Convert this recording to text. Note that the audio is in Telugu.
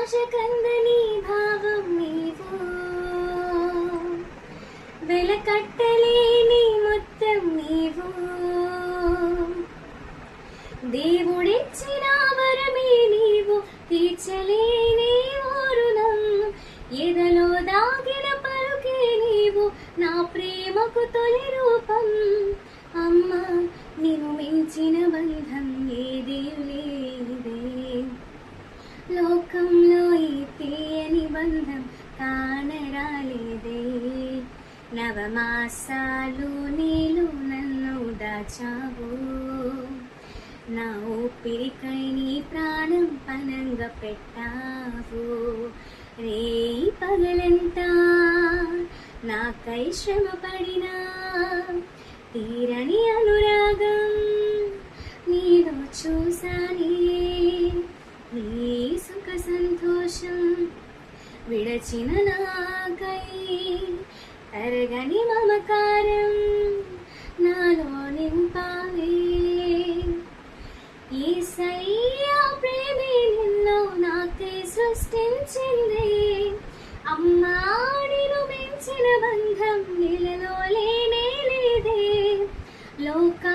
ఆశకందని భావం నీవు, వెలకట్టలేని మొత్తం నీవు, దేవుడిచ్చిన వరమే నీవు, తీర్చలేని ఊరునం, ఎదలో దాగిన పలుకే నీవు, నా ప్రేమకు తొలి రూపం. అమ్మా నిన్ను మించిన బంధం ఏదీ లేదే, లోకంలో ఈ తీయని బంధం కానరాలేదే. నవమాసాలు నీలు నన్ను దాచావు, నా ఊపిరికై నీ ప్రాణం పనంగా పెట్టావు. రేయి పగలంతా నాకై శ్రమ పడినా, తీరని అనురాగం నీలో చూసానే. నీ సుఖ సంతోషం విడచిన నాకై తరగని మమకారం నాలో నింపావే. యేసయ్యా ప్రేమే నిన్ను నాకై సృష్టించింది, అమ్మా నిన్ను మించిన బంధం నీలలో లేనే లేదే. లోక